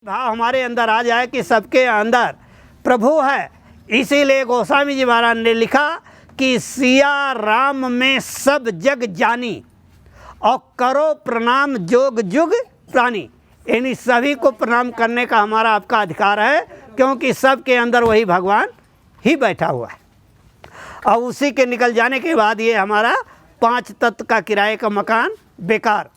भाव हमारे अंदर आ जाए कि सबके अंदर प्रभु है। इसीलिए गोस्वामी जी महाराज ने लिखा कि सिया राम में सब जग जानी और करो प्रणाम जोग जुग प्राणी। इन सभी को प्रणाम करने का हमारा आपका अधिकार है, क्योंकि सबके अंदर वही भगवान ही बैठा हुआ है। और उसी के निकल जाने के बाद ये हमारा 5 तत्व का किराए का मकान बेकार,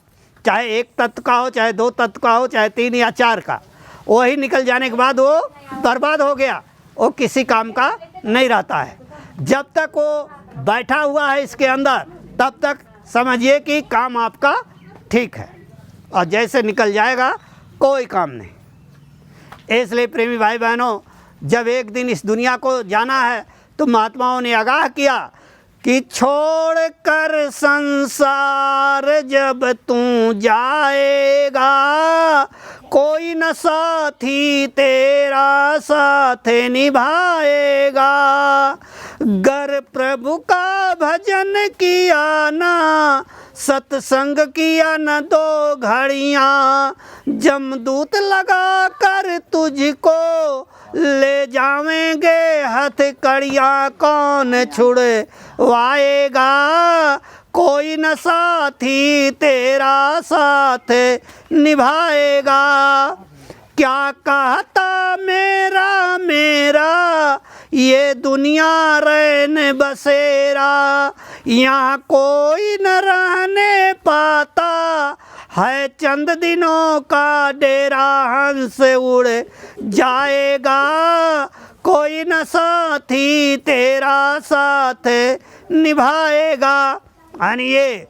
चाहे 1 तत्व का हो, चाहे 2 तत्व का हो, चाहे 3 या 4 का, वही निकल जाने के बाद वो बर्बाद हो गया, वो किसी काम का नहीं रहता है। जब तक वो बैठा हुआ है इसके अंदर, तब तक समझिए कि काम आपका ठीक है, और जैसे निकल जाएगा कोई काम नहीं। इसलिए प्रेमी भाई बहनों, जब एक दिन इस दुनिया को जाना है तो महात्माओं ने आगाह किया कि छोड़ कर संसार जब तू जाएगा, कोई न साथी तेरा साथ निभाएगा। गर प्रभु का भजन किया ना, सत्संग किया न 2 घड़ियाँ, जमदूत लगा कर तुझको ले जावेंगे हथकड़ियाँ, कौन छुड़वाएगा, कोई न साथी तेरा साथ निभाएगा। क्या कहता मेरा मेरा ये दुनिया रैन बसेरा, यहाँ कोई न रहने पाता है, चंद दिनों का डेरा, हंस उड़ जाएगा, कोई न साथी तेरा साथ निभाएगा। आनिए,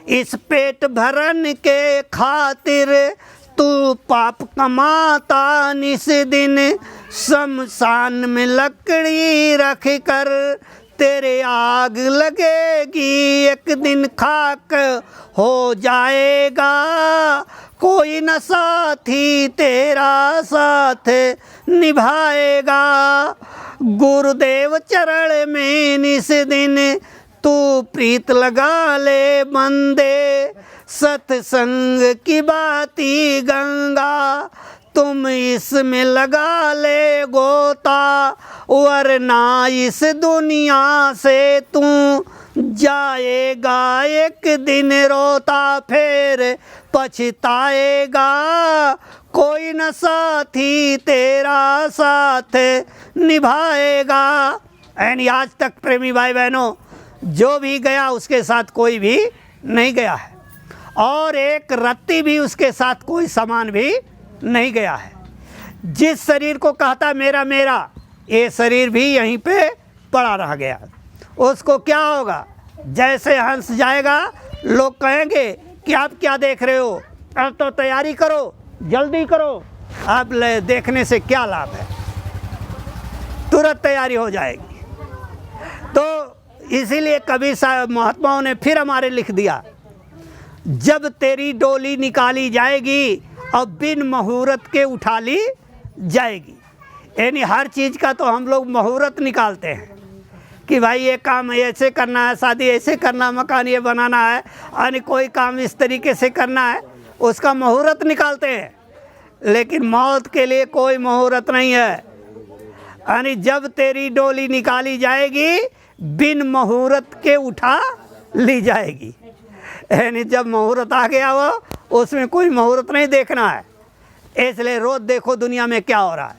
इस पेट भरन के खातिर तू पाप कमाता निस दिन, शमशान में लकड़ी रख कर तेरे आग लगेगी, एक दिन खाक हो जाएगा, कोई न साथी तेरा साथ निभाएगा। गुरुदेव चरण में निस दिन तू प्रीत लगा ले बंदे, सत्संग की बाती गंगा तुम इसमें लगा ले गोता, वरना इस दुनिया से तू जाएगा एक दिन रोता, फिर पछताएगा, कोई न साथी तेरा साथ निभाएगा। एंड आज तक प्रेमी भाई बहनों, जो भी गया उसके साथ कोई भी नहीं गया है, और एक रत्ती भी उसके साथ कोई सामान भी नहीं गया है। जिस शरीर को कहता मेरा मेरा, ये शरीर भी यहीं पे पड़ा रह गया। उसको क्या होगा? जैसे हंस जाएगा, लोग कहेंगे कि आप क्या देख रहे हो, अब तो तैयारी करो, जल्दी करो, अब देखने से क्या लाभ है, तुरंत तैयारी हो जाएगी। तो इसीलिए कभी महात्माओं ने फिर हमारे लिख दिया, जब तेरी डोली निकाली जाएगी और बिन मुहूर्त के उठा ली जाएगी। यानी हर चीज़ का तो हम लोग मुहूर्त निकालते हैं कि भाई ये काम ऐसे करना है, शादी ऐसे करना, मकान ये बनाना है, यानी कोई काम इस तरीके से करना है, उसका मुहूर्त निकालते हैं। लेकिन मौत के लिए कोई मुहूर्त नहीं है। यानी जब तेरी डोली निकाली जाएगी, बिन मुहूर्त के उठा ली जाएगी। यानी जब मुहूर्त आ गया वो, उसमें कोई मुहूर्त नहीं देखना है। इसलिए रोज देखो दुनिया में क्या हो रहा है,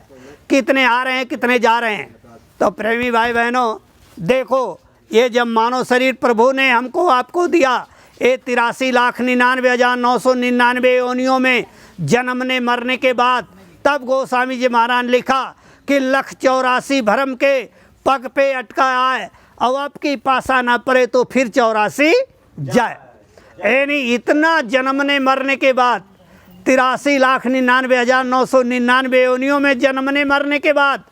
कितने आ रहे हैं, कितने जा रहे हैं। तो प्रेमी भाई बहनों देखो, ये जब मानव शरीर प्रभु ने हमको आपको दिया, ये 83,99,999 योनियों में जन्मने मरने के बाद, तब गोस्वामी जी महाराज लिखा कि 1,84 भरम के पग पे अटका आए, अब आपकी पासा ना पड़े तो फिर 84 जाए। यानी इतना जन्मने मरने के बाद, 83,99,999 योनियों में जन्मने मरने के बाद,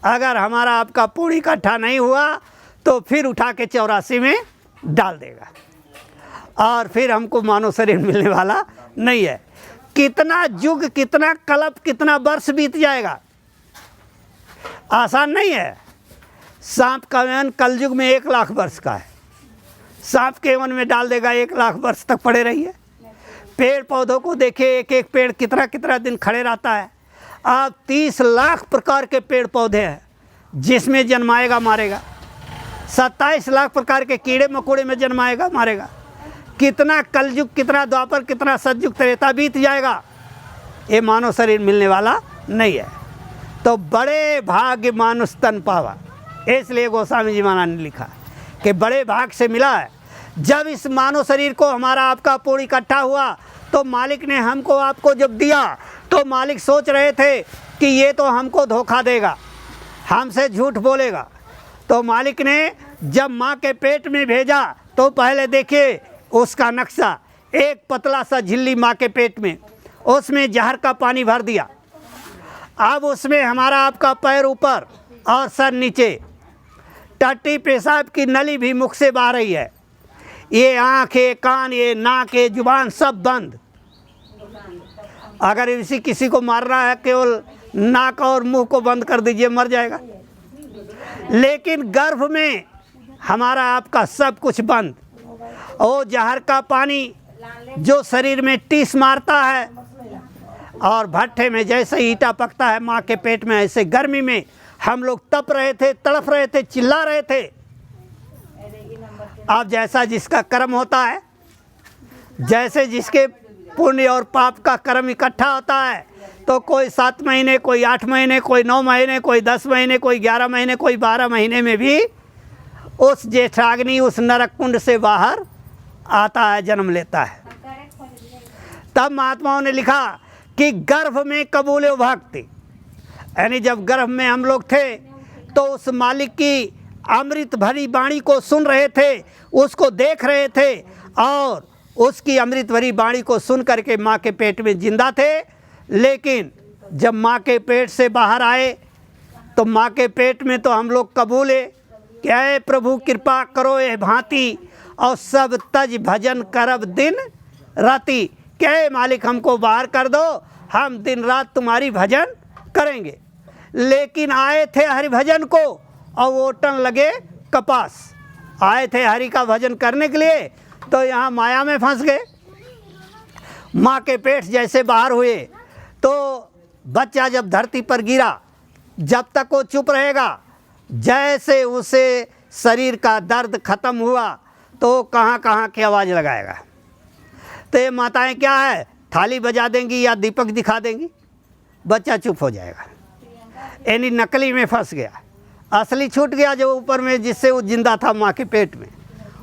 अगर हमारा आपका पूरी इकट्ठा नहीं हुआ तो फिर उठा के 84 में डाल देगा, और फिर हमको मानव शरीर मिलने वाला नहीं है। कितना युग, कितना कल्प, कितना वर्ष बीत जाएगा, आसान नहीं है। सांप का वन कलयुग में 1 लाख वर्ष का है, सांप के वन में डाल देगा, 1 लाख वर्ष तक पड़े रहिए। पेड़ पौधों को देखिए, एक एक पेड़ कितना कितना दिन खड़े रहता है। अब 30 लाख प्रकार के पेड़ पौधे हैं, जिसमें जन्माएगा मारेगा। 27 लाख प्रकार के कीड़े मकोड़े में जन्माएगा मारेगा। कितना कलयुग, कितना द्वापर, कितना सतयुग त्रेता बीत जाएगा, ये मानव शरीर मिलने वाला नहीं है। तो बड़े भाग्य मानुष तन पावा, इसलिए गोस्वामी जी महाराज ने लिखा कि बड़े भाग से मिला है। जब इस मानव शरीर को हमारा आपका पूर्ण इकट्ठा हुआ तो मालिक ने हमको आपको जब दिया तो मालिक सोच रहे थे कि ये तो हमको धोखा देगा, हमसे झूठ बोलेगा। तो मालिक ने जब माँ के पेट में भेजा तो पहले देखिए उसका नक्शा, एक पतला सा झिल्ली माँ के पेट में, उसमें जहर का पानी भर दिया। अब उसमें हमारा आपका पैर ऊपर और सर नीचे, टट्टी पेशाब की नली भी मुख से बह रही है, ये आँखें, कान, ये नाक, ये जुबान सब बंद। अगर इसी किसी को मारना है केवल नाक और मुंह को बंद कर दीजिए, मर जाएगा। लेकिन गर्भ में हमारा आपका सब कुछ बंद। वो जहर का पानी जो शरीर में टीस मारता है, और भट्ठे में जैसे ईटा पकता है माँ के पेट में, ऐसे गर्मी में हम लोग तप रहे थे, तड़फ रहे थे, चिल्ला रहे थे। अब जैसा जिसका कर्म होता है, जैसे जिसके पुण्य और पाप का कर्म इकट्ठा होता है, तो कोई 7 महीने, कोई 8 महीने, कोई 9 महीने, कोई 10 महीने, कोई 11 महीने, कोई 12 महीने में भी उस जेठाग्नि, उस नरक कुंड से बाहर आता है, जन्म लेता है। तब महात्माओं ने लिखा कि गर्भ में कबूल भक्ति, यानी जब गर्भ में हम लोग थे तो उस मालिक की अमृत भरी वाणी को सुन रहे थे, उसको देख रहे थे, और उसकी अमृत भरी वाणी को सुन करके माँ के पेट में जिंदा थे। लेकिन जब माँ के पेट से बाहर आए तो माँ के पेट में तो हम लोग कबूले क्या है, प्रभु कृपा करो ये भांति, और सब तज भजन करब दिन राति। क्या है मालिक, हमको बाहर कर दो, हम दिन रात तुम्हारी भजन करेंगे। लेकिन आए थे हरि भजन को और वोटन लगे कपास। आए थे हरि का भजन करने के लिए तो यहाँ माया में फंस गए। माँ के पेट जैसे बाहर हुए तो बच्चा जब धरती पर गिरा, जब तक वो चुप रहेगा, जैसे उसे शरीर का दर्द खत्म हुआ तो कहाँ कहाँ की आवाज़ लगाएगा। तो ये माताएं क्या है, थाली बजा देंगी या दीपक दिखा देंगी, बच्चा चुप हो जाएगा। यानी नकली में फंस गया, असली छूट गया, जो ऊपर में जिससे वो जिंदा था माँ के पेट में,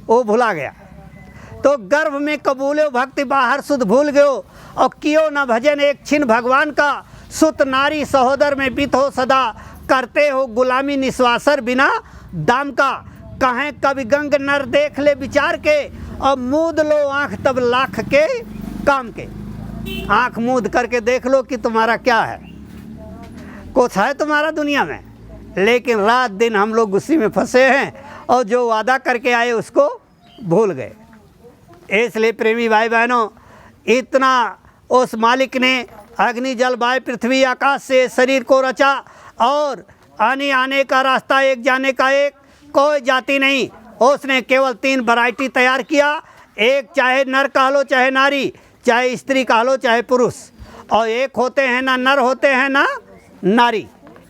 वो भुला गया। तो गर्भ में कबूले भक्ति, बाहर सुध भूल गयो, और कियो न भजन एक छिन भगवान का, सुत नारी सहोदर में बीत हो सदा, करते हो गुलामी निस्वासर बिना दाम का। कहें कवि गंग नर देख ले विचार के, और मूद लो आँख तब लाख के काम के। आँख मूद करके देख लो कि तुम्हारा क्या है, कुछ है तुम्हारा दुनिया में। लेकिन रात दिन हम लोग गुस्से में फंसे हैं, और जो वादा करके आए उसको भूल गए। इसलिए प्रेमी भाई बहनों, इतना उस मालिक ने अग्नि जल वायु पृथ्वी आकाश से शरीर को रचा, और आने आने का रास्ता एक, जाने का एक, कोई जाति नहीं। उसने केवल 3 वैरायटी तैयार किया, एक चाहे नर कह लो चाहे नारी, चाहे स्त्री कह लो चाहे पुरुष, और एक होते हैं ना नर होते हैं ना नारी।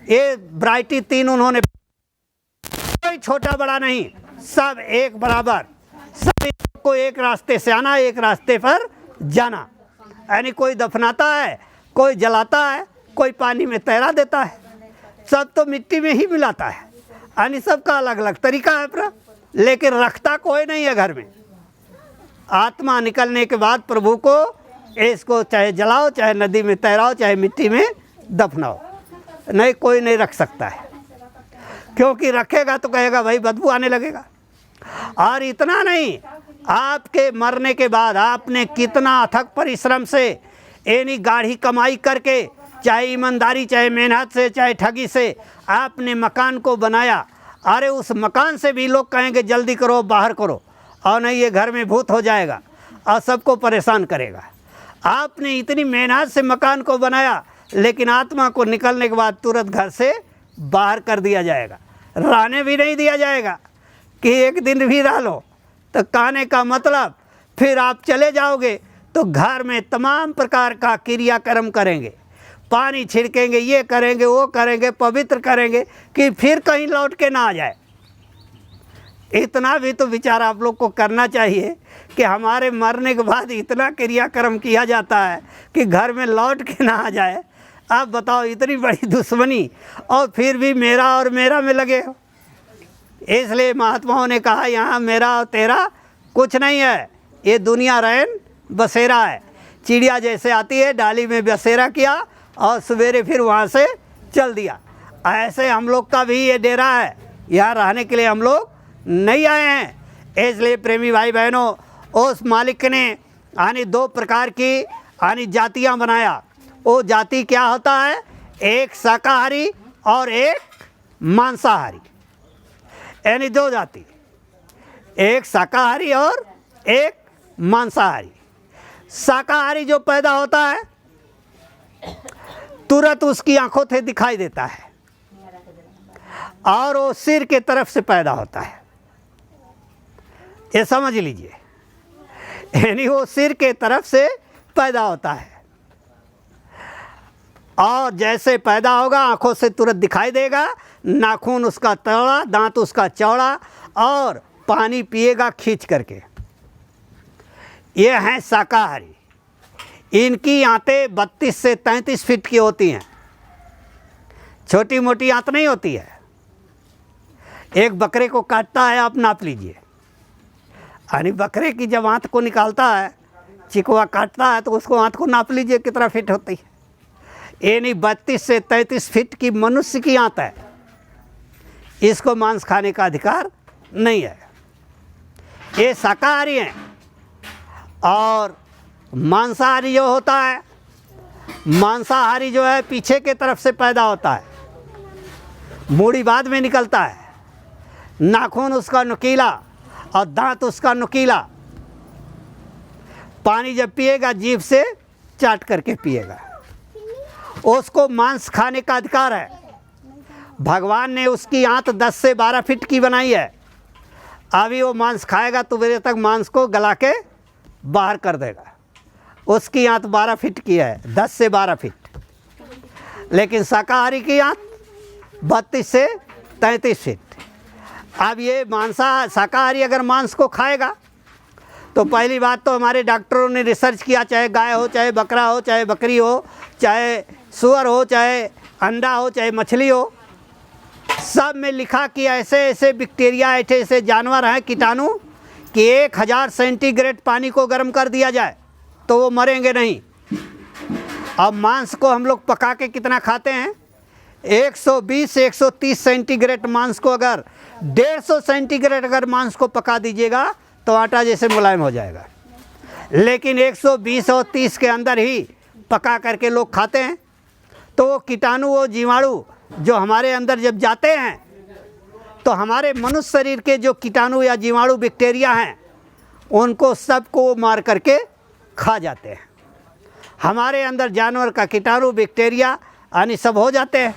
ये वैरायटी 3 उन्होंने, कोई छोटा बड़ा नहीं, सब एक बराबर, सभी को एक रास्ते से आना, एक रास्ते पर जाना। यानी कोई दफनाता है, कोई जलाता है, कोई पानी में तैरा देता है, सब तो मिट्टी में ही मिलाता है। यानी सबका अलग अलग तरीका है पर, लेकिन रखता कोई नहीं है घर में। आत्मा निकलने के बाद प्रभु को, इसको चाहे जलाओ, चाहे नदी में तैराओ, चाहे मिट्टी में दफनाओ, नहीं कोई नहीं रख सकता है। क्योंकि रखेगा तो कहेगा भाई बदबू आने लगेगा। और इतना नहीं, आपके मरने के बाद आपने कितना अथक परिश्रम से, यानी गाढ़ी कमाई करके, चाहे ईमानदारी, चाहे मेहनत से, चाहे ठगी से आपने मकान को बनाया। अरे उस मकान से भी लोग कहेंगे जल्दी करो, बाहर करो, और नहीं ये घर में भूत हो जाएगा और सबको परेशान करेगा। आपने इतनी मेहनत से मकान को बनाया, लेकिन आत्मा को निकलने के बाद तुरंत घर से बाहर कर दिया जाएगा, रहने भी नहीं दिया जाएगा कि एक दिन भी रह लो। तो कहने का मतलब फिर आप चले जाओगे तो घर में तमाम प्रकार का क्रियाक्रम करेंगे, पानी छिड़केंगे, ये करेंगे, वो करेंगे, पवित्र करेंगे कि फिर कहीं लौट के ना आ जाए। इतना भी तो विचार आप लोग को करना चाहिए कि हमारे मरने के बाद इतना क्रियाक्रम किया जाता है कि घर में लौट के ना आ जाए। आप बताओ, इतनी बड़ी दुश्मनी और फिर भी मेरा और मेरा में लगे हो। इसलिए महात्माओं ने कहा यहाँ मेरा और तेरा कुछ नहीं है, ये दुनिया रैन बसेरा है। चिड़िया जैसे आती है, डाली में बसेरा किया और सवेरे फिर वहाँ से चल दिया। ऐसे हम लोग का भी ये डेरा है, यहाँ रहने के लिए हम लोग नहीं आए हैं। इसलिए प्रेमी भाई बहनों, उस मालिक ने यानी 2 प्रकार की यानी जातियाँ बनाया। वो जाति क्या होता है? एक शाकाहारी और एक मांसाहारी, यानी 2 जाति, एक शाकाहारी और एक मांसाहारी। शाकाहारी जो पैदा होता है तुरंत उसकी आंखों से दिखाई देता है और वो सिर के तरफ से पैदा होता है, ये समझ लीजिए। यानी वो सिर के तरफ से पैदा होता है और जैसे पैदा होगा आंखों से तुरंत दिखाई देगा, नाखून उसका चौड़ा, दांत उसका चौड़ा और पानी पिएगा खींच करके। ये हैं शाकाहारी। इनकी आंतें 32 से 33 फीट की होती हैं, छोटी मोटी आंत नहीं होती है। एक बकरे को काटता है, आप नाप लीजिए, यानी बकरे की जब आंत को निकालता है, चिकवा काटता है, तो उसको आंत को नाप लीजिए कितना फीट होती है। यानी 32 से 33 फीट की मनुष्य की आंत है। इसको मांस खाने का अधिकार नहीं है। ये शाकाहारी हैं। और मांसाहारी जो होता है, मांसाहारी जो है पीछे के तरफ से पैदा होता है, मूड़ी बाद में निकलता है, नाखून उसका नुकीला और दांत उसका नुकीला। पानी जब पिएगा जीभ से चाट करके पिएगा। उसको मांस खाने का अधिकार है। भगवान ने उसकी आंत 10 से 12 फीट की बनाई है। अभी वो मांस खाएगा तो मेरे तक मांस को गला के बाहर कर देगा। उसकी आंत 12 फीट की है, 10 से 12 फीट। लेकिन शाकाहारी की आंत 32 से 33 फीट। अब ये शाकाहारी अगर मांस को खाएगा तो पहली बात तो हमारे डॉक्टरों ने रिसर्च किया, चाहे गाय हो, चाहे बकरा हो, चाहे बकरी हो, चाहे सूअर हो, चाहे अंडा हो, चाहे मछली हो, सब में लिखा कि ऐसे ऐसे बैक्टीरिया, ऐसे ऐसे जानवर हैं, कीटाणु, कि 1000 सेंटीग्रेड पानी को गर्म कर दिया जाए तो वो मरेंगे नहीं। अब मांस को हम लोग पका के कितना खाते हैं? 120 से 130 सेंटीग्रेड मांस को अगर 150 सेंटीग्रेड अगर मांस को पका दीजिएगा तो आटा जैसे मुलायम हो जाएगा। लेकिन 120 और 30 के अंदर ही पका करके लोग खाते हैं। तो वो कीटाणु, वो जीवाणु जो हमारे अंदर जब जाते हैं तो हमारे मनुष्य शरीर के जो कीटाणु या जीवाणु बैक्टीरिया हैं उनको सबको मार करके खा जाते हैं। हमारे अंदर जानवर का कीटाणु बैक्टीरिया यानी सब हो जाते हैं।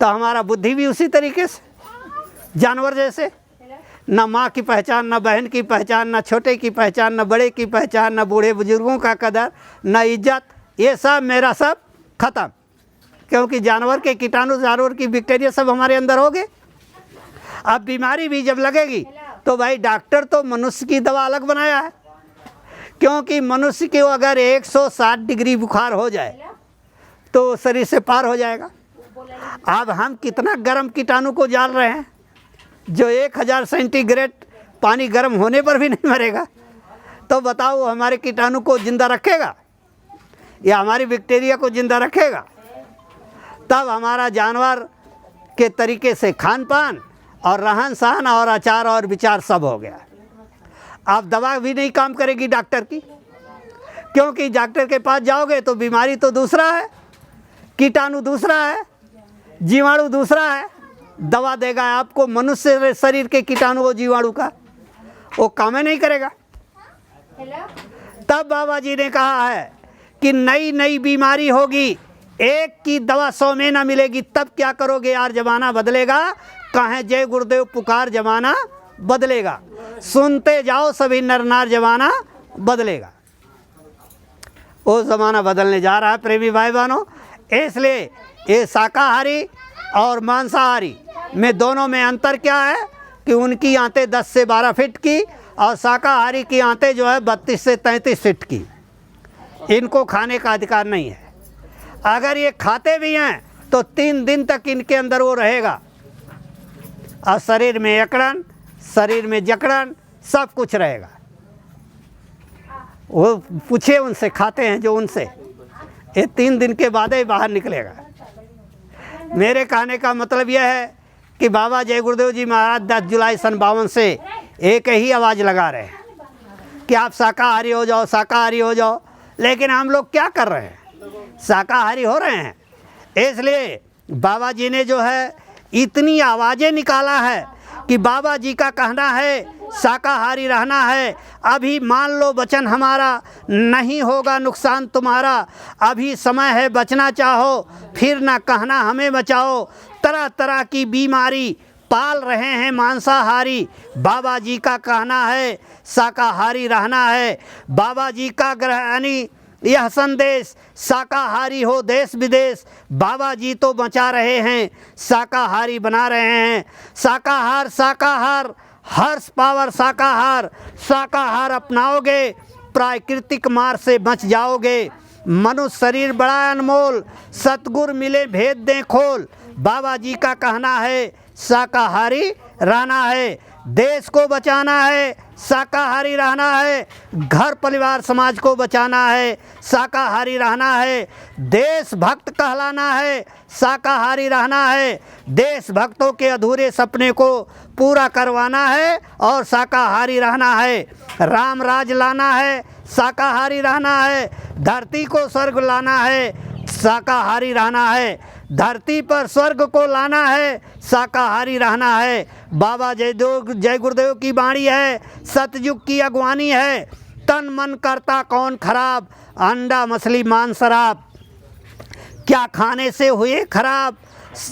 तो हमारा बुद्धि भी उसी तरीके से जानवर जैसे, न माँ की पहचान, न बहन की पहचान, न छोटे की पहचान, न बड़े की पहचान, न बूढ़े बुजुर्गों का कदर, न इज्जत, ये सब मेरा सब खत्म। क्योंकि जानवर के कीटाणु, जानवर की बैक्टीरिया सब हमारे अंदर हो गए। अब बीमारी भी जब लगेगी तो भाई डॉक्टर तो मनुष्य की दवा अलग बनाया है। क्योंकि मनुष्य के अगर 160 डिग्री बुखार हो जाए तो शरीर से पार हो जाएगा। अब हम कितना गर्म कीटाणु को जाल रहे हैं जो 1000 सेंटीग्रेड पानी गर्म होने पर भी नहीं मरेगा। तो बताओ हमारे कीटाणु को जिंदा रखेगा या हमारी बैक्टीरिया को जिंदा रखेगा? तब हमारा जानवर के तरीके से खान पान और रहन सहन और आचार और विचार सब हो गया। अब दवा भी नहीं काम करेगी डॉक्टर की, क्योंकि डॉक्टर के पास जाओगे तो बीमारी तो दूसरा है, कीटाणु दूसरा है, जीवाणु दूसरा है। दवा देगा आपको मनुष्य शरीर के कीटाणु और जीवाणु का, वो काम ही नहीं करेगा। तब बाबा जी ने कहा है कि नई नई बीमारी होगी, एक की दवा 100 में ना मिलेगी। तब क्या करोगे यार? जमाना बदलेगा। कहें जय गुरुदेव पुकार, जमाना बदलेगा। सुनते जाओ सभी नर नार, जमाना बदलेगा। वो ज़माना बदलने जा रहा है प्रेमी भाई बहनों। इसलिए ये शाकाहारी और मांसाहारी में दोनों में अंतर क्या है कि उनकी आंतें 10 से 12 फीट की और शाकाहारी की आंतें जो है 32 से 33 फीट की। इनको खाने का अधिकार नहीं है। अगर ये खाते भी हैं तो 3 दिन तक इनके अंदर वो रहेगा और शरीर में अकड़न, शरीर में जकड़न, सब कुछ रहेगा। वो पूछे उनसे, खाते हैं जो उनसे, ये 3 दिन के बाद ही बाहर निकलेगा। मेरे कहने का मतलब यह है कि बाबा जय गुरुदेव जी महाराज 10 जुलाई सन 52 से एक ही आवाज़ लगा रहे हैं कि आप शाकाहारी हो जाओ, शाकाहारी हो जाओ। लेकिन हम लोग क्या कर रहे हैं? शाकाहारी हो रहे हैं। इसलिए बाबा जी ने जो है इतनी आवाज़ें निकाला है कि बाबा जी का कहना है शाकाहारी रहना है। अभी मान लो वचन हमारा, नहीं होगा नुकसान तुम्हारा। अभी समय है बचना चाहो, फिर ना कहना हमें बचाओ। तरह तरह की बीमारी पाल रहे हैं मांसाहारी। बाबा जी का कहना है शाकाहारी रहना है। बाबा जी का यानी यह संदेश, शाकाहारी हो देश विदेश, बाबा जी तो बचा रहे हैं, शाकाहारी बना रहे हैं। शाकाहार शाकाहार, हर्ष पावर शाकाहार। शाकाहार अपनाओगे प्राकृतिक मार से बच जाओगे। मनुष्य शरीर बड़ा अनमोल, सतगुर मिले भेद दें खोल। बाबा जी का कहना है शाकाहारी रहना है। देश को बचाना है, शाकाहारी रहना है। घर परिवार समाज को बचाना है, शाकाहारी रहना है। देशभक्त कहलाना है, शाकाहारी रहना है। देशभक्तों के अधूरे सपने को पूरा करवाना है और शाकाहारी रहना है। राम राज लाना है, शाकाहारी रहना है। धरती को स्वर्ग लाना है, शाकाहारी रहना है। धरती पर स्वर्ग को लाना है, शाकाहारी रहना है। बाबा जय गुरुदेव की वाणी है, सतयुग की अगवानी है। तन मन करता कौन खराब, अंडा मछली मांस शराब। क्या खाने से हुए खराब,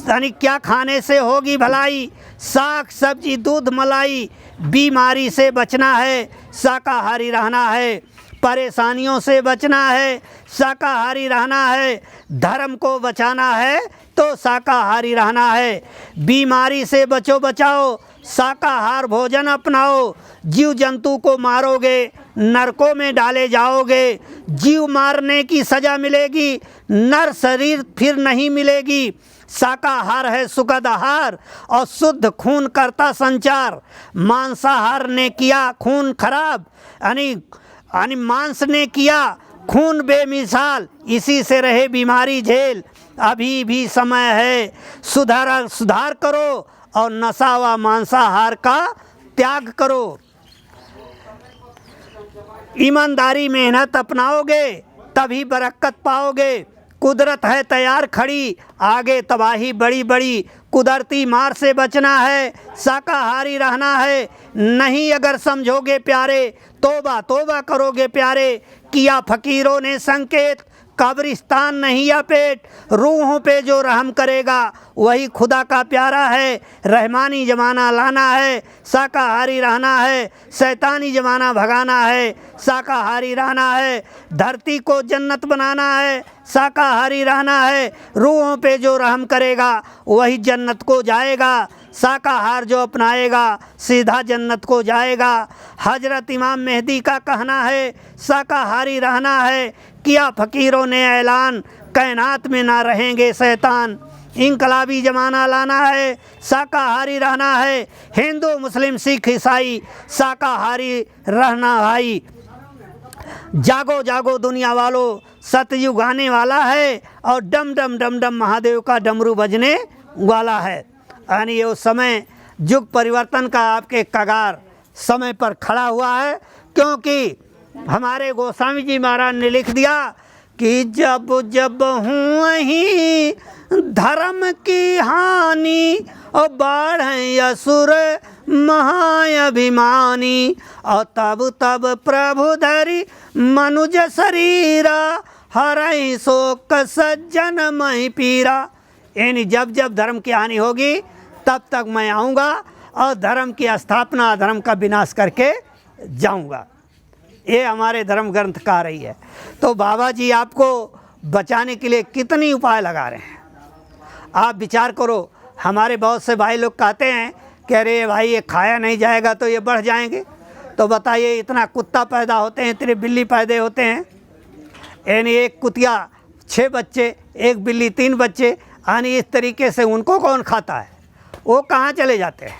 यानी क्या खाने से होगी भलाई। साग सब्जी दूध मलाई, बीमारी से बचना है, शाकाहारी रहना है। परेशानियों से बचना है, शाकाहारी रहना है। धर्म को बचाना है तो शाकाहारी रहना है। बीमारी से बचो बचाओ, शाकाहार भोजन अपनाओ। जीव जंतु को मारोगे, नरकों में डाले जाओगे। जीव मारने की सज़ा मिलेगी, नर शरीर फिर नहीं मिलेगी। शाकाहार है सुखद आहार और शुद्ध खून करता संचार। मांसाहार ने किया खून खराब, यानी मांस ने किया खून बेमिसाल। इसी से रहे बीमारी झेल। अभी भी समय है, सुधार करो और नशा व मांसाहार का त्याग करो। ईमानदारी मेहनत अपनाओगे तभी बरकत पाओगे। कुदरत है तैयार खड़ी, आगे तबाही बड़ी बड़ी। कुदरती मार से बचना है, शाकाहारी रहना है। नहीं अगर समझोगे प्यारे, तोबा तोबा करोगे प्यारे। किया फकीरों ने संकेत, कब्रिस्तान नहीं या पेट। रूहों पे जो रहम करेगा वही खुदा का प्यारा है। रहमानी ज़माना लाना है, शाकाहारी रहना है। शैतानी ज़माना भगाना है, शाकाहारी रहना है। धरती को जन्नत बनाना है, शाकाहारी रहना है। रूहों पे जो रहम करेगा वही जन्नत को जाएगा। शाकाहार जो अपनाएगा सीधा जन्नत को जाएगा। हजरत इमाम मेहदी का कहना है शाकाहारी रहना है। किया फ़कीरों ने ऐलान, कायनात में ना रहेंगे शैतान। इनकलाबी ज़माना लाना है, शाकाहारी रहना है। हिंदू मुस्लिम सिख ईसाई शाकाहारी रहना भाई। जागो जागो दुनिया वालों, सतयुग आने वाला है और डम डम डम डम महादेव का डमरू बजने वाला है। यानी ये समय युग परिवर्तन का आपके कगार समय पर खड़ा हुआ है। क्योंकि हमारे गोस्वामी जी महाराज ने लिख दिया कि जब जब हूँ वहीं धर्म की हानि और बाढ़ असुर महाअभिमानी। और तब तब प्रभु धरि मनुज शरीरा हरहि शोक सज्जन महि पीरा। यानी जब जब धर्म की हानि होगी तब तक मैं आऊँगा और धर्म की स्थापना, धर्म का विनाश करके जाऊँगा। ये हमारे धर्म ग्रंथ कह रही है। तो बाबा जी आपको बचाने के लिए कितनी उपाय लगा रहे हैं, आप विचार करो। हमारे बहुत से भाई लोग कहते हैं कि अरे भाई ये खाया नहीं जाएगा तो ये बढ़ जाएंगे। तो बताइए, इतना कुत्ता पैदा होते हैं, इतने बिल्ली पैदा होते हैं, यानी एक कुतिया 6 बच्चे, एक बिल्ली 3 बच्चे, यानी इस तरीके से उनको कौन खाता है, वो कहाँ चले जाते हैं।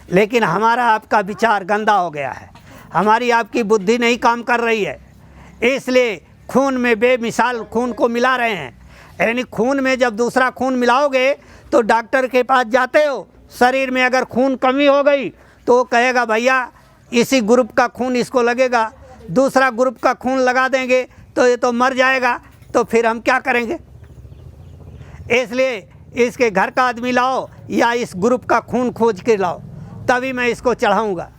लेकिन हमारा आपका विचार गंदा हो गया है, हमारी आपकी बुद्धि नहीं काम कर रही है, इसलिए खून में बेमिसाल खून को मिला रहे हैं। यानी खून में जब दूसरा खून मिलाओगे तो डॉक्टर के पास जाते हो, शरीर में अगर खून कमी हो गई तो वो कहेगा भैया इसी ग्रुप का खून इसको लगेगा, दूसरा ग्रुप का खून लगा देंगे तो ये तो मर जाएगा, तो फिर हम क्या करेंगे। इसलिए इसके घर का आदमी लाओ या इस ग्रुप का खून खोज के लाओ, तभी मैं इसको चढ़ाऊँगा।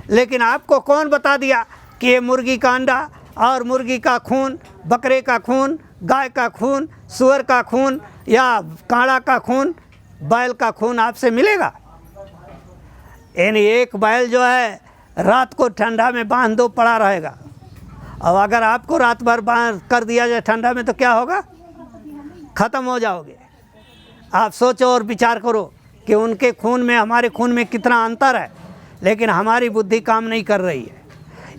लेकिन आपको कौन बता दिया कि ये मुर्गी का अंडा और मुर्गी का खून, बकरे का खून, गाय का खून, सूअर का खून या काड़ा का खून, बैल का खून आपसे मिलेगा। यानी एक बैल जो है रात को ठंडा में बांध दो, पड़ा रहेगा। अब अगर आपको रात भर बांध कर दिया जाए ठंडा में तो क्या होगा, ख़त्म हो जाओगे। आप सोचो और विचार करो कि उनके खून में हमारे खून में कितना अंतर है, लेकिन हमारी बुद्धि काम नहीं कर रही है।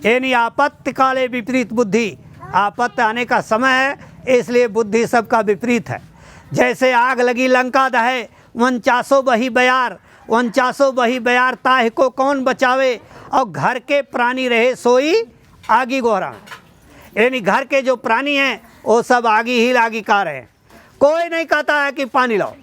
यानी आपत्ति काले विपरीत बुद्धि, आपत्ति आने का समय है, इसलिए बुद्धि सबका विपरीत है। जैसे आग लगी लंका दहे 49 बही बयार, 49 बही बयार ताह को कौन बचावे, और घर के प्राणी रहे सोई आगी गोहरा। यानी घर के जो प्राणी हैं वो सब आगी ही लागी का रहे, कोई नहीं कहता है कि पानी लाओ।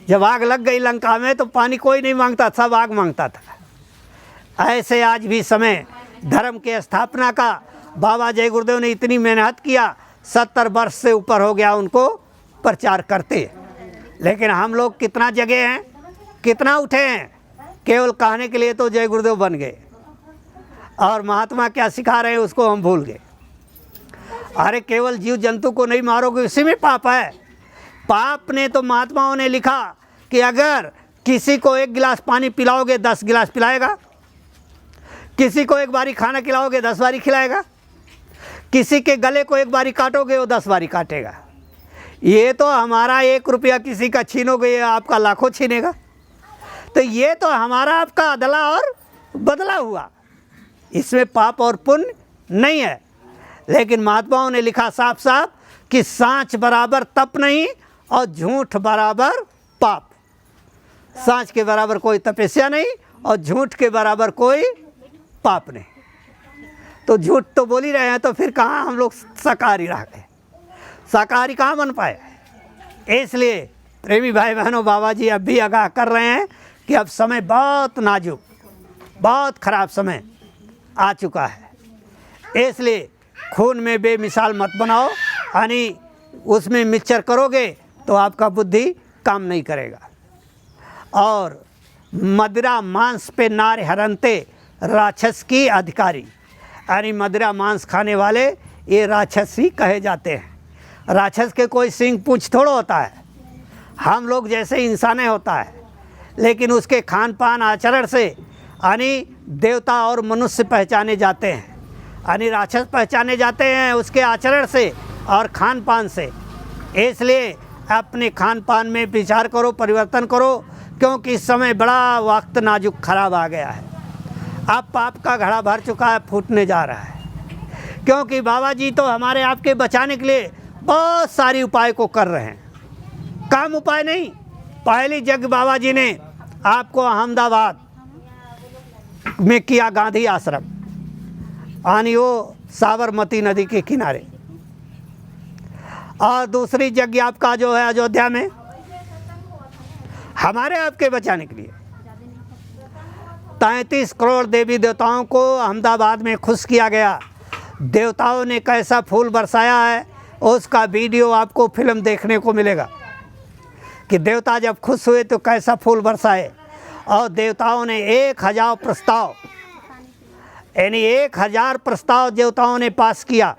जब आग लग गई लंका में तो पानी कोई नहीं मांगता, सब आग मांगता था। ऐसे आज भी समय धर्म के स्थापना का बाबा जय गुरुदेव ने इतनी मेहनत किया, 70 वर्ष से ऊपर हो गया उनको प्रचार करते, लेकिन हम लोग कितना जगे हैं, कितना उठे हैं, केवल कहने के लिए तो जय गुरुदेव बन गए, और महात्मा क्या सिखा रहे हैं उसको हम भूल गए। अरे केवल जीव जंतु को नहीं मारोगे, इसी में पाप है। पाप ने तो महात्माओं ने लिखा कि अगर किसी को 1 गिलास पानी पिलाओगे 10 गिलास पिलाएगा, किसी को 1 बारी खाना खिलाओगे 10 बारी खिलाएगा, किसी के गले को 1 बारी काटोगे वो 10 बारी काटेगा। ये तो हमारा 1 रुपया किसी का छीनोगे ये आपका लाखों छीनेगा। तो ये तो हमारा आपका अदला और बदला हुआ, इसमें पाप और पुण्य नहीं है। लेकिन महात्माओं ने लिखा साफ साफ कि सांच बराबर तप नहीं और झूठ बराबर पाप। सांच के बराबर कोई तपस्या नहीं और झूठ के बराबर कोई पाप नहीं। तो झूठ तो बोल ही रहे हैं, तो फिर कहाँ हम लोग शाकाहारी रह गए, शाकाहारी कहाँ बन पाए। इसलिए प्रेमी भाई बहनों, बाबा जी अब भी आगाह कर रहे हैं कि अब समय बहुत नाजुक, बहुत ख़राब समय आ चुका है। इसलिए खून में बेमिसाल मत बनाओ, यानी उसमें मिक्सचर करोगे तो आपका बुद्धि काम नहीं करेगा। और मदिरा मांस पे नार हरनते राक्षस की अधिकारी, यानी मदिरा मांस खाने वाले ये राक्षस ही कहे जाते हैं। राक्षस के कोई सिंग पूंछ थोड़ा होता है, हम लोग जैसे इंसाने होता है, लेकिन उसके खान पान आचरण से यानी देवता और मनुष्य पहचाने जाते हैं, यानी राक्षस पहचाने जाते हैं उसके आचरण से और खान पान से। इसलिए अपने खान पान में विचार करो, परिवर्तन करो, क्योंकि इस समय बड़ा वक्त नाजुक ख़राब आ गया है। अब पाप का घड़ा भर चुका है, फूटने जा रहा है। क्योंकि बाबा जी तो हमारे आपके बचाने के लिए बहुत सारी उपाय को कर रहे हैं, कम उपाय नहीं। पहली जग बाबा जी ने आपको अहमदाबाद में किया गांधी आश्रम, यानी वो साबरमती नदी के किनारे, और दूसरी जगह आपका जो है अयोध्या में, हमारे आपके बचाने के लिए 33 करोड़ देवी देवताओं को अहमदाबाद में खुश किया गया। देवताओं ने कैसा फूल बरसाया है उसका वीडियो आपको फिल्म देखने को मिलेगा कि देवता जब खुश हुए तो कैसा फूल बरसाए। और देवताओं ने 1000 प्रस्ताव, यानी 1000 प्रस्ताव देवताओं ने पास किया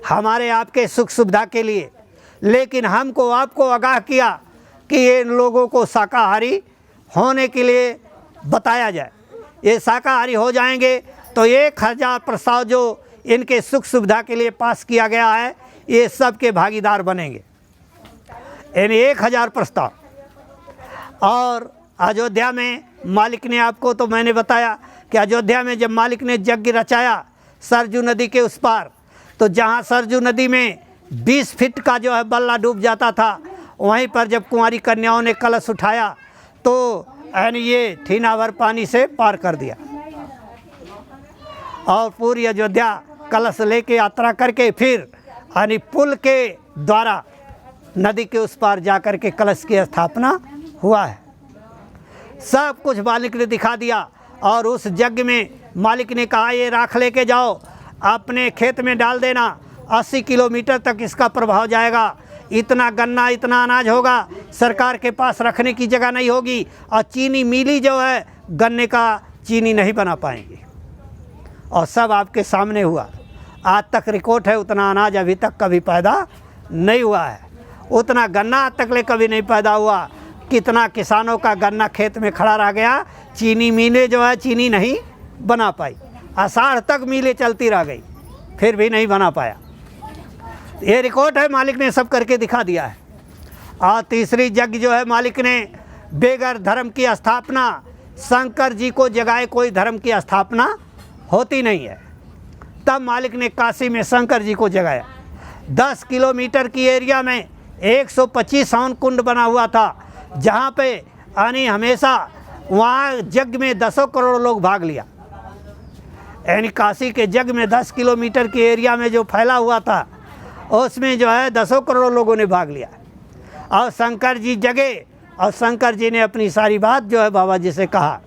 हमारे आपके सुख सुविधा के लिए। लेकिन हमको आपको आगाह किया कि ये लोगों को शाकाहारी होने के लिए बताया जाए। ये शाकाहारी हो जाएंगे तो 1000 प्रस्ताव जो इनके सुख सुविधा के लिए पास किया गया है, ये सब के भागीदार बनेंगे, यानी 1000 प्रस्ताव। और अयोध्या में मालिक ने, आपको तो मैंने बताया कि अयोध्या में जब मालिक ने यज्ञ रचाया सरजू नदी के उस पार, तो जहाँ सरजू नदी में 20 फीट का जो है बल्ला डूब जाता था, वहीं पर जब कुंवारी कन्याओं ने कलश उठाया तो यानी ये ठीना भर पानी से पार कर दिया। और पूरी अयोध्या कलश लेके यात्रा करके फिर यानी पुल के द्वारा नदी के उस पार जा कर के कलश की स्थापना हुआ है। सब कुछ मालिक ने दिखा दिया। और उस यज्ञ में मालिक ने कहा, ये राख लेके जाओ, अपने खेत में डाल देना, 80 किलोमीटर तक इसका प्रभाव जाएगा, इतना गन्ना इतना अनाज होगा, सरकार के पास रखने की जगह नहीं होगी, और चीनी मिली जो है गन्ने का चीनी नहीं बना पाएंगे। और सब आपके सामने हुआ। आज तक रिकॉर्ड है, उतना अनाज अभी तक कभी पैदा नहीं हुआ है, उतना गन्ना आज तक ले कभी नहीं पैदा हुआ। कितना किसानों का गन्ना खेत में खड़ा रह गया, चीनी मिलें जो है चीनी नहीं बना पाई, आषाढ़ तक मिलें चलती रह गई, फिर भी नहीं बना पाया। ये रिकॉर्ड है, मालिक ने सब करके दिखा दिया है। और तीसरी यज्ञ जो है मालिक ने बेगर धर्म की स्थापना, शंकर जी को जगाए कोई धर्म की स्थापना होती नहीं है। तब मालिक ने काशी में शंकर जी को जगाया। 10 किलोमीटर की एरिया में 125 हवन कुंड बना हुआ था, जहाँ पे यानी हमेशा वहाँ यज्ञ में 10 करोड़ लोग भाग लिया। यानी काशी के यज्ञ में 10 किलोमीटर की एरिया में जो फैला हुआ था, उसमें जो है 10 करोड़ लोगों ने भाग लिया। और शंकर जी जगे, और शंकर जी ने अपनी सारी बात जो है बाबा जी से कहा।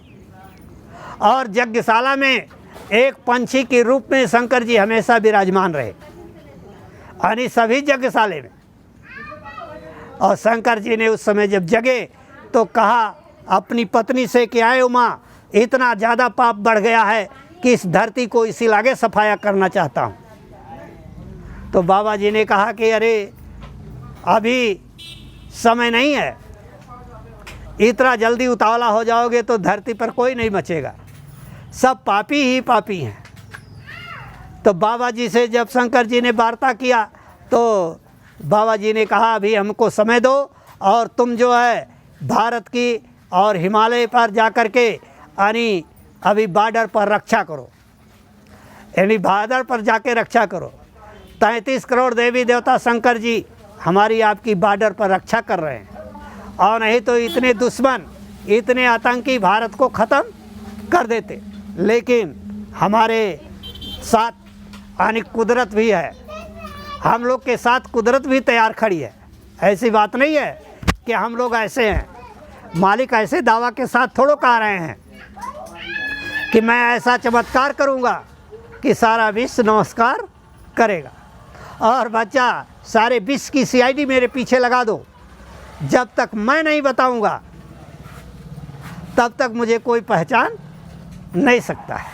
और यज्ञशाला में एक पंछी के रूप में शंकर जी हमेशा विराजमान रहे, यानी सभी यज्ञशाले में। और शंकर जी ने उस समय जब जगे तो कहा अपनी पत्नी से कि आए उमा, इतना ज़्यादा पाप बढ़ गया है कि इस धरती को इसी लागे सफाया करना चाहता हूँ। तो बाबा जी ने कहा कि अरे अभी समय नहीं है, इतना जल्दी उतावला हो जाओगे तो धरती पर कोई नहीं बचेगा, सब पापी ही पापी हैं। तो बाबा जी से जब शंकर जी ने वार्ता किया तो बाबा जी ने कहा अभी हमको समय दो, और तुम जो है भारत की और हिमालय पर जा कर के यानी अभी बॉर्डर पर रक्षा करो, यानी बॉर्डर पर जाके रक्षा करो। 33 करोड़ देवी देवता शंकर जी हमारी आपकी बॉर्डर पर रक्षा कर रहे हैं, और नहीं तो इतने दुश्मन इतने आतंकी भारत को ख़त्म कर देते। लेकिन हमारे साथ यानी कुदरत भी है, हम लोग के साथ कुदरत भी तैयार खड़ी है। ऐसी बात नहीं है कि हम लोग ऐसे हैं, मालिक ऐसे दावा के साथ थोड़ो कह रहे हैं कि मैं ऐसा चमत्कार करूंगा कि सारा विश्व नमस्कार करेगा। और बच्चा सारे विश्व की CID मेरे पीछे लगा दो, जब तक मैं नहीं बताऊंगा तब तक मुझे कोई पहचान नहीं सकता है।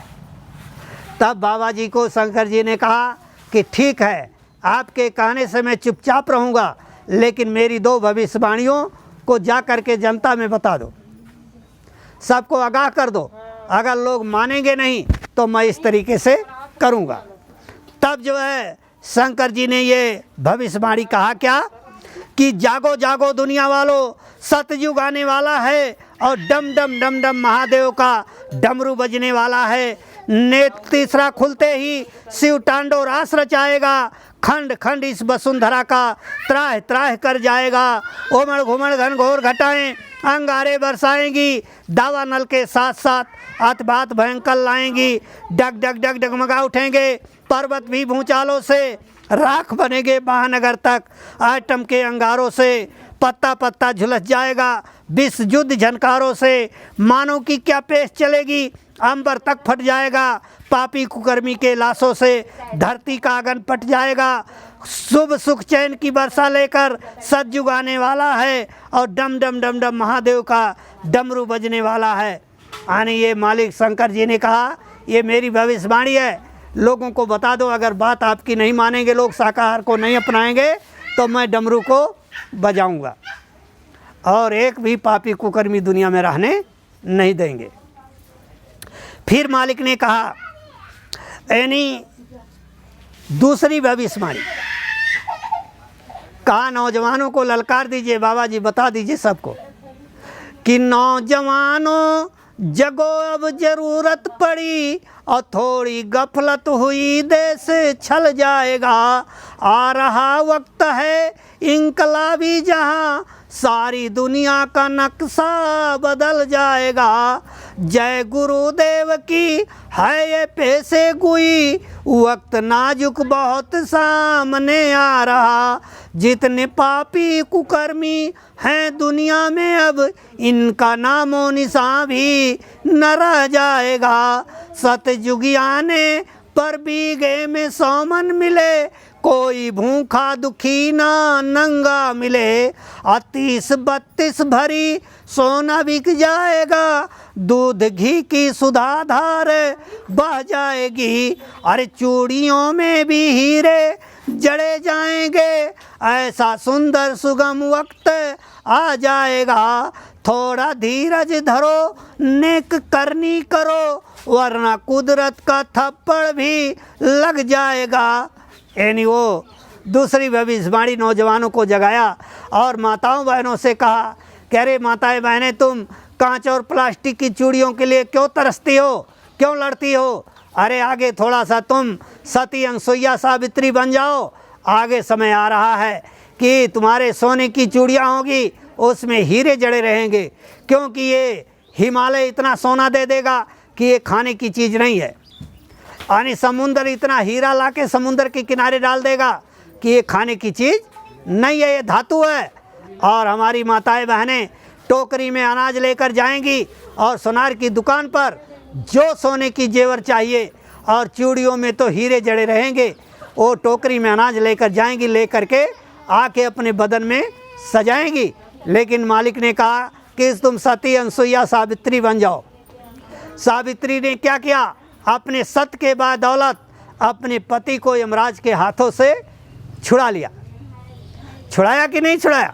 तब बाबा जी को शंकर जी ने कहा कि ठीक है, आपके कहने से मैं चुपचाप रहूँगा, लेकिन मेरी 2 भविष्यवाणियों को जा कर के जनता में बता दो, सबको आगाह कर दो। अगर लोग मानेंगे नहीं तो मैं इस तरीके से करूँगा। तब जो है शंकर जी ने ये भविष्यवाणी कहा क्या कि जागो जागो दुनिया वालों, सतयुग आने वाला है, और डम डम डम डम महादेव का डमरू बजने वाला है। नेत्र तीसरा खुलते ही शिव तांडव रास रचाएगा, खंड खंड इस वसुंधरा का त्राह त्राह कर जाएगा। उमड़ घुमड़ घनघोर घटाएं अंगारे बरसाएंगी, दावा नल के साथ साथ अतबात भयंकर लाएंगी। डग डग डग डगमगा उठेंगे पर्वत भी भूचालों से, राख बनेंगे महानगर तक आइटम के अंगारों से। पत्ता पत्ता झुलस जाएगा विश्व युद्ध झनकारों से, मानव की क्या पेश चलेगी, अंबर तक फट जाएगा पापी कुकर्मी के लाशों से। धरती का आंगन पट जाएगा, शुभ सुख चैन की वर्षा लेकर सतयुग आने वाला है, और डम डम डम डम महादेव का डमरू बजने वाला है। यानी ये मालिक शंकर जी ने कहा ये मेरी भविष्यवाणी है, लोगों को बता दो। अगर बात आपकी नहीं मानेंगे लोग, शाकाहार को नहीं अपनाएंगे, तो मैं डमरू को बजाऊंगा और एक भी पापी कुकर्मी दुनिया में रहने नहीं देंगे। फिर मालिक ने कहा यानी दूसरी भविष्यवाणी। कहा नौजवानों को ललकार दीजिए, बाबा जी बता दीजिए सबको कि नौजवानों जगो अब जरूरत पड़ी और थोड़ी गफलत हुई देश छल जाएगा। आ रहा वक्त है इंकलाबी जहां सारी दुनिया का नक्शा बदल जाएगा। जय गुरुदेव की है ये पेशे गुई, वक्त नाजुक बहुत सामने आ रहा। जितने पापी कुकर्मी हैं दुनिया में अब इनका नामो निशान भी न रह जाएगा। सतयुगी आने पर बीघे में 100 मन मिले, कोई भूखा दुखी ना नंगा मिले। 38-32 भरी सोना बिक जाएगा, दूध घी की सुधा धार बह जाएगी। अरे चूड़ियों में भी हीरे जड़े जाएंगे, ऐसा सुंदर सुगम वक्त आ जाएगा। थोड़ा धीरज धरो, नेक करनी करो, वरना कुदरत का थप्पड़ भी लग जाएगा। यानी वो दूसरी भविष्यवाणी नौजवानों को जगाया और माताओं बहनों से कहा कि अरे माताएं बहनें, तुम कांच और प्लास्टिक की चूड़ियों के लिए क्यों तरसती हो, क्यों लड़ती हो? अरे आगे थोड़ा सा तुम सती अनसुईया सावित्री बन जाओ। आगे समय आ रहा है कि तुम्हारे सोने की चूड़ियाँ होगी, उसमें हीरे जड़े रहेंगे, क्योंकि ये हिमालय इतना सोना दे देगा कि ये खाने की चीज़ नहीं है। यानी समुंदर इतना हीरा लाके समुंदर के किनारे डाल देगा कि ये खाने की चीज़ नहीं है, ये धातु है। और हमारी माताएं बहनें टोकरी में अनाज लेकर जाएंगी और सोनार की दुकान पर जो सोने की जेवर चाहिए और चूड़ियों में तो हीरे जड़े रहेंगे, वो टोकरी में अनाज लेकर जाएंगी, लेकर के आके अपने बदन में सजाएंगी। लेकिन मालिक ने कहा कि तुम सती अनसुईया सावित्री बन जाओ। सावित्री ने क्या किया? अपने सत के बाद दौलत अपने पति को यमराज के हाथों से छुड़ा लिया। छुड़ाया कि नहीं छुड़ाया?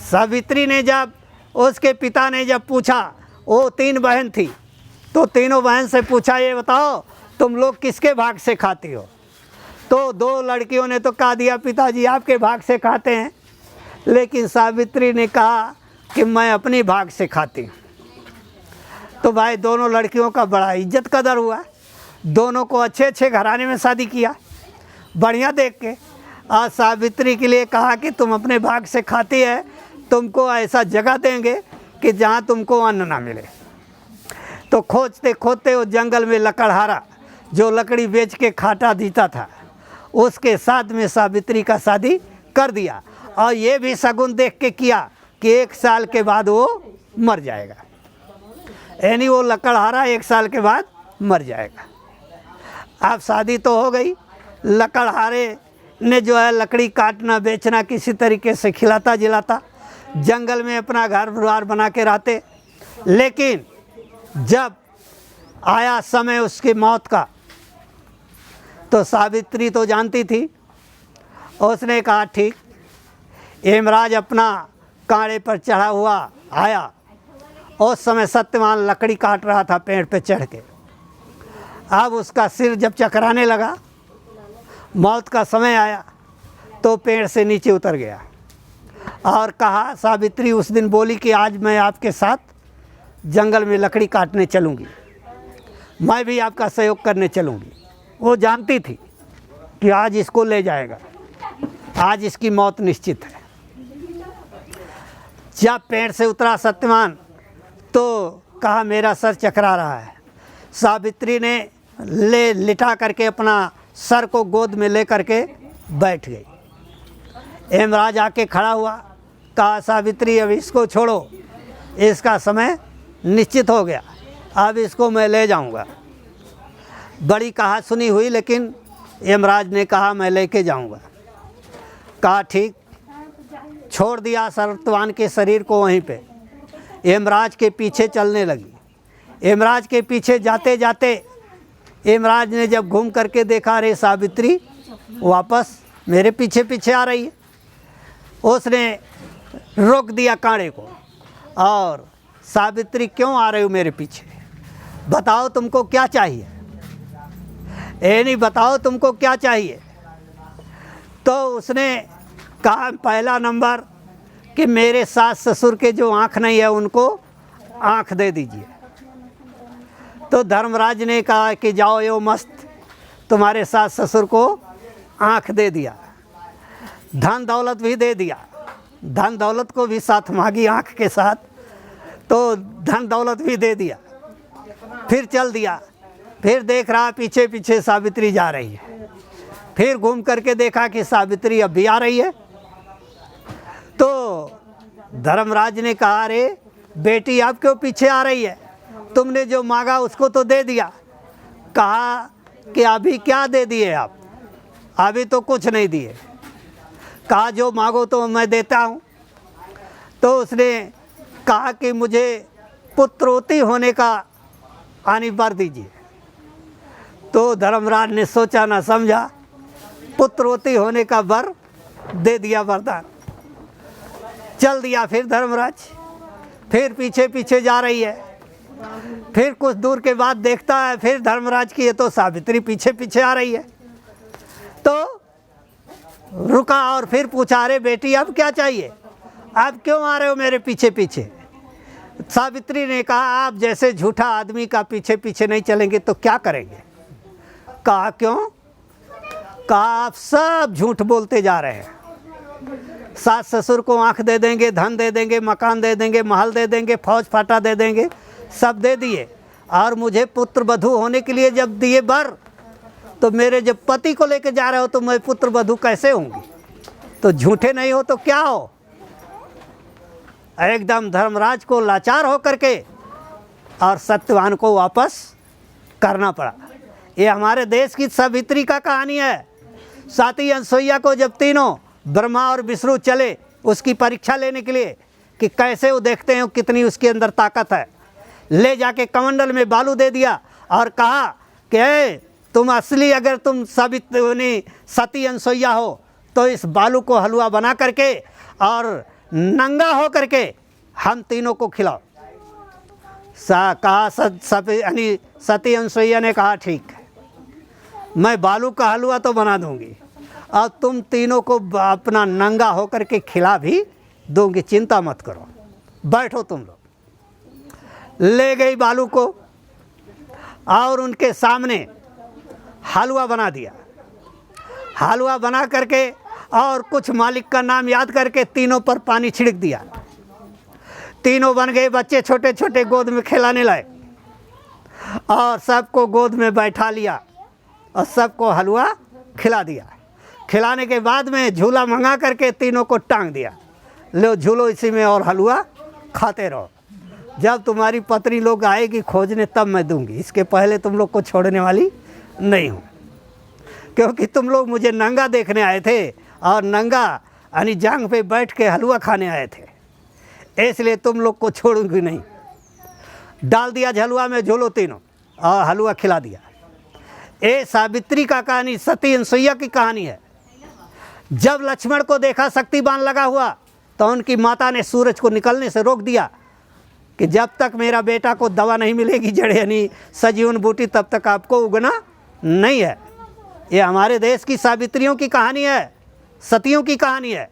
सावित्री ने जब उसके पिता ने जब पूछा, वो 3 बहन थी, तो तीनों बहन से पूछा, ये बताओ तुम लोग किसके भाग से खाती हो? तो 2 लड़कियों ने तो कहा दिया पिताजी आपके भाग से खाते हैं, लेकिन सावित्री ने कहा कि मैं अपनी भाग से खाती हूँ। तो भाई दोनों लड़कियों का बड़ा इज्जत कदर हुआ, दोनों को अच्छे अच्छे घराने में शादी किया बढ़िया देख के। आज सावित्री के लिए कहा कि तुम अपने भाग से खाती है, तुमको ऐसा जगह देंगे कि जहाँ तुमको अन्न ना मिले। तो खोजते खोजते वो जंगल में लकड़हारा जो लकड़ी बेच के खाटा देता था, उसके साथ में सावित्री का शादी कर दिया। और ये भी शगुन देख के किया कि 1 साल के बाद वो मर जाएगा, यानी वो लकड़हारा 1 साल के बाद मर जाएगा। अब शादी तो हो गई, लकड़हारे ने जो है लकड़ी काटना बेचना किसी तरीके से खिलाता जिलाता, जंगल में अपना घर द्वार बना के रहते। लेकिन जब आया समय उसकी मौत का, तो सावित्री तो जानती थी, उसने कहा ठीक। यमराज अपना कांटे पर चढ़ा हुआ आया, उस समय सत्यवान लकड़ी काट रहा था पेड़ पे चढ़ के। अब उसका सिर जब चकराने लगा, मौत का समय आया, तो पेड़ से नीचे उतर गया और कहा, सावित्री उस दिन बोली कि आज मैं आपके साथ जंगल में लकड़ी काटने चलूँगी, मैं भी आपका सहयोग करने चलूँगी। वो जानती थी कि आज इसको ले जाएगा, आज इसकी मौत निश्चित है। जब पेड़ से उतरा सत्यवान, तो कहा मेरा सर चकरा रहा है। सावित्री ने लिटा करके अपना सर को गोद में ले करके बैठ गई। यमराज आके खड़ा हुआ, कहा सावित्री अब इसको छोड़ो, इसका समय निश्चित हो गया, अब इसको मैं ले जाऊंगा। बड़ी कहा सुनी हुई, लेकिन यमराज ने कहा मैं लेके जाऊंगा। कहा ठीक, छोड़ दिया सत्यवान के शरीर को वहीं पे। यमराज के पीछे चलने लगी। यमराज के पीछे जाते जाते यमराज ने जब घूम करके देखा, रे सावित्री वापस मेरे पीछे पीछे आ रही है, उसने रोक दिया कांटे को और सावित्री क्यों आ रही हो मेरे पीछे, बताओ तुमको क्या चाहिए? ये नहीं बताओ तुमको क्या चाहिए। तो उसने कहा पहला नंबर कि मेरे सास ससुर के जो आँख नहीं है उनको आँख दे दीजिए। तो धर्मराज ने कहा कि जाओ यो मस्त, तुम्हारे सास ससुर को आँख दे दिया, धन दौलत भी दे दिया। धन दौलत को भी साथ मांगी आँख के साथ, तो धन दौलत भी दे दिया। फिर चल दिया, फिर देख रहा पीछे पीछे सावित्री जा रही है। फिर घूम करके देखा कि सावित्री अब भी आ रही है। तो धर्मराज ने कहा अरे बेटी अब क्यों पीछे आ रही है, तुमने जो मांगा उसको तो दे दिया। कहा कि अभी क्या दे दिए आप, अभी तो कुछ नहीं दिए। कहा जो मांगो तो मैं देता हूँ। तो उसने कहा कि मुझे पुत्रवती होने का वर दीजिए। तो धर्मराज ने सोचा ना समझा, पुत्रवती होने का वर दे दिया, वरदान। चल दिया फिर धर्मराज, फिर पीछे पीछे जा रही है। फिर कुछ दूर के बाद देखता है फिर धर्मराज की ये तो सावित्री पीछे पीछे आ रही है। तो रुका और फिर पूछा अरे बेटी अब क्या चाहिए, आप क्यों आ रहे हो मेरे पीछे पीछे। सावित्री ने कहा आप जैसे झूठा आदमी का पीछे पीछे नहीं चलेंगे तो क्या करेंगे। कहा क्यों। कहा आप सब झूठ बोलते जा रहे हैं, सास ससुर को आंख दे देंगे, धन दे देंगे, मकान दे देंगे, महल दे देंगे, फौज फाटा दे देंगे, सब दे दिए। और मुझे पुत्र वधू होने के लिए जब दिए वर, तो मेरे जब पति को लेकर जा रहे हो तो मैं पुत्र वधू कैसे होंगी। तो झूठे नहीं हो तो क्या हो। एकदम धर्मराज को लाचार हो करके और सत्यवान को वापस करना पड़ा। ये हमारे देश की सावित्री का कहानी है। साती अनसुईया को जब तीनों ब्रह्मा और विष्णु चले उसकी परीक्षा लेने के लिए कि कैसे वो देखते हैं कितनी उसके अंदर ताकत है, ले जाके कमंडल में बालू दे दिया और कहा कि तुम असली अगर तुम सावित्री सती अनसुईया हो तो इस बालू को हलवा बना करके और नंगा हो करके हम तीनों को खिलाओ। कहा सती अनसुईया ने कहा ठीक है, मैं बालू का हलवा तो बना दूंगी और तुम तीनों को अपना नंगा होकर के खिला भी दूंगी, चिंता मत करो, बैठो तुम लोग। ले गई बालू को और उनके सामने हलवा बना दिया। हलवा बना करके और कुछ मालिक का नाम याद करके तीनों पर पानी छिड़क दिया। तीनों बन गए बच्चे, छोटे छोटे गोद में खिलाने लाए और सबको गोद में बैठा लिया और सबको हलवा खिला दिया। खिलाने के बाद में झूला मंगा करके तीनों को टांग दिया, लो झूलो इसी में और हलवा खाते रहो। जब तुम्हारी पत्नी लोग आएगी खोजने तब मैं दूंगी, इसके पहले तुम लोग को छोड़ने वाली नहीं हूँ। क्योंकि तुम लोग मुझे नंगा देखने आए थे और नंगा यानी जांग पे बैठ के हलवा खाने आए थे, इसलिए तुम लोग को छोड़ूंगी नहीं। डाल दिया झलुआ में झोलो तीनों और हलवा खिला दिया। ये सावित्री का कहानी सती अनसुईया की कहानी है। जब लक्ष्मण को देखा शक्तिबाण लगा हुआ तो उनकी माता ने सूरज को निकलने से रोक दिया कि जब तक मेरा बेटा को दवा नहीं मिलेगी जड़ यानी सजीवन बूटी तब तक आपको उगना नहीं है। ये हमारे देश की सावित्रियों की कहानी है, सतियों की कहानी है।